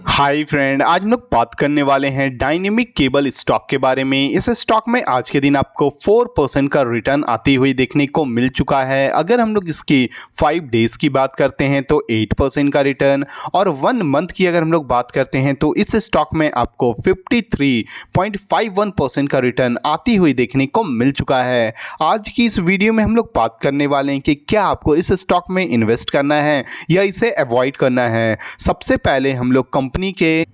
Hi friend, आज हम लोग बात करने वाले हैं डायनेमिक केबल स्टॉक के बारे में। इस स्टॉक में आज के दिन आपको 4% का रिटर्न आती हुई देखने को मिल चुका है। अगर हम लोग इसकी 5 डेज की बात करते हैं तो 8% का रिटर्न, और 1 मंथ की अगर हम लोग बात करते हैं तो इस स्टॉक में आपको 53.51% का रिटर्न आती हुई देखने को मिल चुका है। आज की इस वीडियो में हम लोग बात करने वाले हैं कि क्या आपको इस स्टॉक में इन्वेस्ट करना है या इसे अवॉइड करना है। सबसे पहले हम लोग कंपनी के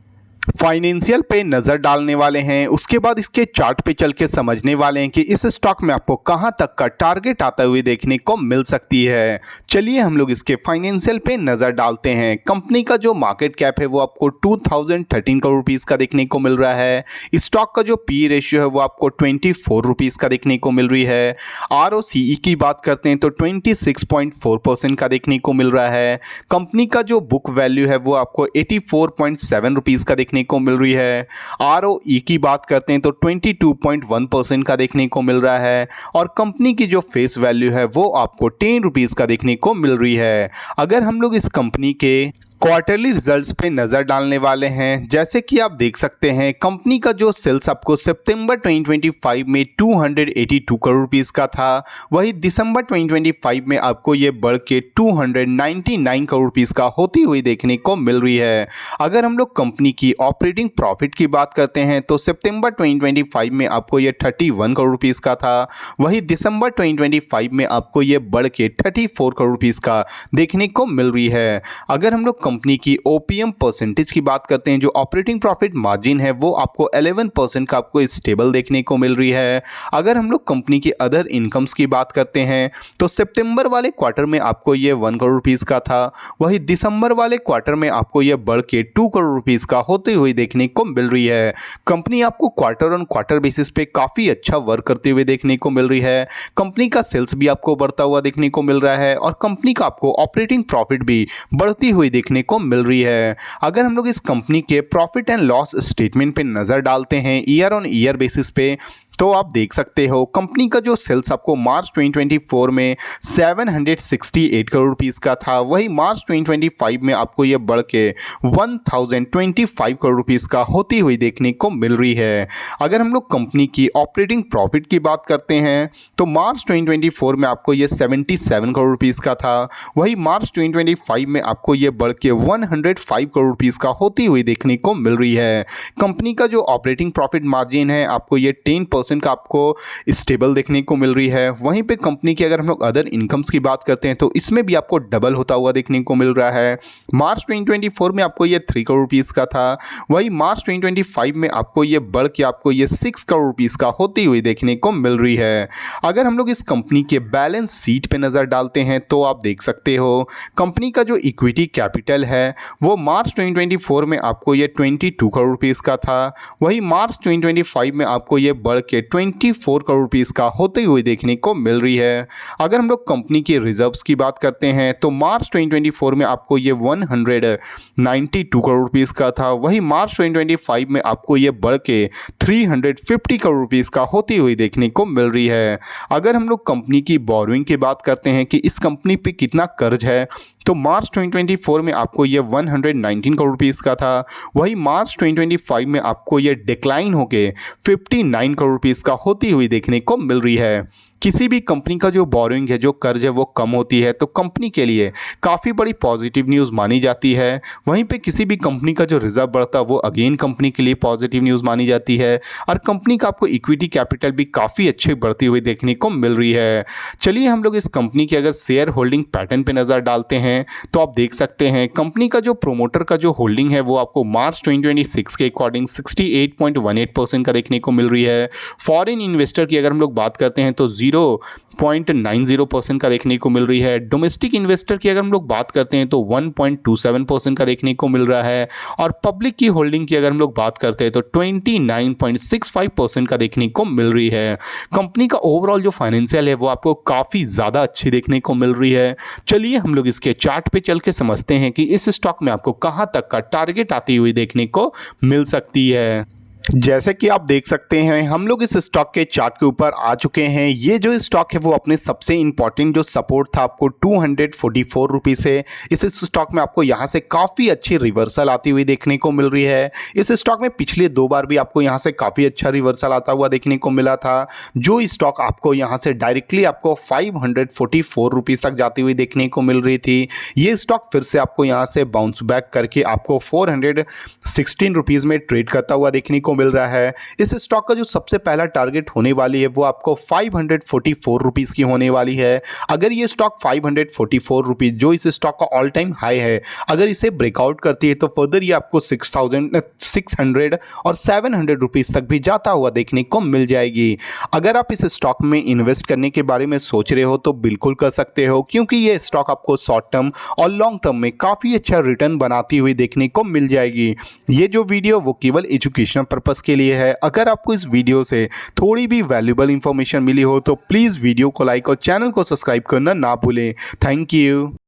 फाइनेंशियल पे नज़र डालने वाले हैं, उसके बाद इसके चार्ट पे चल के समझने वाले हैं कि इस स्टॉक में आपको कहां तक का टारगेट आता हुए देखने को मिल सकती है। चलिए हम लोग इसके फाइनेंशियल पे नज़र डालते हैं। कंपनी का जो मार्केट कैप है वो आपको 2013 करोड़ रुपीज़ का देखने को मिल रहा है। स्टॉक का जो पी रेशियो है वो आपको 24 रुपीज़ का देखने को मिल रही है। ROCE की बात करते हैं तो 26.4% का देखने को मिल रहा है। कंपनी का जो बुक वैल्यू है वो आपको 84.7 रुपीज़ का देखने को मिल रही है। ROE की बात करते हैं तो 22.1% का देखने को मिल रहा है, और कंपनी की जो फेस वैल्यू है वो आपको 10 रुपीज़ का देखने को मिल रही है। अगर हम लोग इस कंपनी के क्वार्टरली रिजल्ट्स पे नज़र डालने वाले हैं, जैसे कि आप देख सकते हैं कंपनी का जो सेल्स आपको सितंबर 2025 में 282 करोड़ रुपीज़ का था, वही दिसंबर 2025 में आपको ये बढ़ के 299 करोड़ रुपीज़ का होती हुई देखने को मिल रही है। अगर हम लोग कंपनी की ऑपरेटिंग प्रॉफिट की बात करते हैं तो सितंबर 2025 में आपको ये 31 करोड़ रुपीज़ का था, वही दिसंबर 2025 में आपको ये बढ़ के 34 करोड़ रुपीज़ का देखने को मिल रही है। अगर हम लोग कंपनी की ओपीएम परसेंटेज की बात करते हैं, जो ऑपरेटिंग प्रॉफिट मार्जिन है वो आपको 11% का आपको स्टेबल देखने को मिल रही है। अगर हम लोग कंपनी की अदर इनकम्स की बात करते हैं तो सितंबर वाले क्वार्टर में आपको ये 1 करोड़ रुपीज़ का था, वही दिसंबर वाले क्वार्टर में आपको ये बढ़ के 2 करोड़ रुपीज़ का होते हुए देखने को मिल रही है। कंपनी आपको क्वार्टर ऑन क्वार्टर बेसिस पे काफ़ी अच्छा वर्क करते हुए देखने को मिल रही है। कंपनी का सेल्स भी आपको बढ़ता हुआ देखने को मिल रहा है, और कंपनी का आपको ऑपरेटिंग प्रॉफिट भी बढ़ती हुई देखने को मिल रही है। अगर हम लोग इस कंपनी के प्रॉफिट एंड लॉस स्टेटमेंट पे नज़र डालते हैं ईयर ऑन ईयर बेसिस पे, तो आप देख सकते हो कंपनी का जो सेल्स आपको मार्च 2024 में 768 करोड़ रुपीज़ का था, वही मार्च 2025 में आपको ये बढ़ के 1025 करोड़ रुपीज़ का होती हुई देखने को मिल रही है। अगर हम लोग कंपनी की ऑपरेटिंग प्रॉफिट की बात करते हैं तो मार्च 2024 में आपको ये 77 करोड़ रुपीज़ का था, वही मार्च 2025 में आपको ये बढ़ के 105 करोड़ रुपीज़ का होती हुई देखने को मिल रही है। कंपनी का जो ऑपरेटिंग प्रॉफिट मार्जिन है आपको ये 10% का आपको स्टेबल देखने को मिल रही है। वहीं पे कंपनी की अगर हम लोग अदर इनकम्स की बात करते हैं तो इसमें भी आपको डबल होता हुआ देखने को मिल रहा है। मार्च 2024 में आपको ये 3 करोड़ रुपीज़ का था, वही मार्च 2025 में आपको ये बढ़ के आपको ये 6 करोड़ रुपीज़ का होती हुई देखने को मिल रही है। अगर हम लोग इस कंपनी के बैलेंस शीट पे नज़र डालते हैं तो आप देख सकते हो कंपनी का जो इक्विटी कैपिटल है वो मार्च 2024 में आपको ये 22 करोड़ रुपीज़ का था, वही मार्च 2025 में आपको ये बढ़ के 24 करोड़ रुपीज़ का होते हुए देखने को मिल रही है। अगर हम लोग कंपनी के रिजर्व्स की बात करते हैं तो मार्च 2024 में आपको ये 192 करोड़ रुपीज़ का था, वही मार्च 2025 में आपको ये बढ़ के 350 करोड़ रुपीज़ का होती हुई देखने को मिल रही है। अगर हम लोग कंपनी की बोरोइंग की बात करते हैं कि इस कंपनी पे कितना कर्ज है, तो मार्च 2024 में आपको ये 119 करोड़ रुपीज़ का था, वही मार्च 2025 में आपको ये डिक्लाइन होके 59 करोड़ रुपीज़ का होती हुई देखने को मिल रही है। किसी भी कंपनी का जो बोरोइंग है, जो कर्ज है वो कम होती है तो कंपनी के लिए काफ़ी बड़ी पॉजिटिव न्यूज़ मानी जाती है। वहीं पे किसी भी कंपनी का जो रिजर्व बढ़ता है वो अगेन कंपनी के लिए पॉजिटिव न्यूज़ मानी जाती है, और कंपनी का आपको इक्विटी कैपिटल भी काफ़ी अच्छी बढ़ती हुई देखने को मिल रही है। चलिए हम लोग इस कंपनी के अगर शेयर होल्डिंग पैटर्न पे नज़र डालते हैं तो आप देख सकते हैं कंपनी का जो प्रोमोटर का जो होल्डिंग है वो आपको मार्च 2026 के अकॉर्डिंग 68.18% का देखने को मिल रही है। फॉरेन इन्वेस्टर की अगर हम लोग बात करते हैं तो 0.90% का देखने को मिल रही है। डोमेस्टिक इन्वेस्टर की अगर हम लोग बात करते हैं तो 1.27% का देखने को मिल रहा है, और पब्लिक की होल्डिंग की अगर हम लोग बात करते हैं तो 29.65% का देखने को मिल रही है। कंपनी का ओवरऑल जो फाइनेंशियल है वो आपको काफ़ी ज़्यादा अच्छी देखने को मिल रही है। चलिए हम लोग इसके चार्ट पे चल के समझते हैं कि इस स्टॉक में आपको कहाँ तक का टारगेट आती हुई देखने को मिल सकती है। जैसे कि आप देख सकते हैं हम लोग इस स्टॉक के चार्ट के ऊपर आ चुके हैं। ये जो स्टॉक है वो अपने सबसे इंपॉर्टेंट जो सपोर्ट था आपको 244 रुपीज़ है। इस स्टॉक में आपको यहाँ से काफ़ी अच्छी रिवर्सल आती हुई देखने को मिल रही है। इस स्टॉक में पिछले 2 बार भी आपको यहाँ से काफ़ी अच्छा रिवर्सल आता हुआ देखने को मिला था। जो स्टॉक आपको यहाँ से डायरेक्टली आपको 544 रुपीज़ तक जाती हुई देखने को मिल रही थी। ये स्टॉक फिर से आपको यहाँ से बाउंस बैक करके आपको 416 रुपीज़ में ट्रेड करता हुआ देखने को मिल रहा है। इस स्टॉक का जो सबसे पहला टारगेट होने वाली है वो आपको 544 रुपीज़ की होने वाली है। अगर ये स्टॉक 544 रुपीज़ जो इस स्टॉक का ऑल टाइम हाई है, अगर इसे ब्रेकआउट करती है तो फर्दर ये आपको 600 और 700 रुपीज़ तक भी जाता हुआ देखने को मिल जाएगी। अगर आप इस स्टॉक में इन्वेस्ट करने के बारे में सोच रहे हो तो बिल्कुल कर सकते हो, क्योंकि ये स्टॉक आपको शॉर्ट टर्म और लॉन्ग टर्म में काफ़ी अच्छा रिटर्न बनाती हुई देखने को मिल जाएगी। ये जो वीडियो वो केवल एजुकेशनल पर्पस के लिए है। अगर आपको इस वीडियो से थोड़ी भी वैल्यूएबल इंफॉर्मेशन मिली हो तो प्लीज़ वीडियो को लाइक और चैनल को सब्सक्राइब करना ना भूलें। Thank you.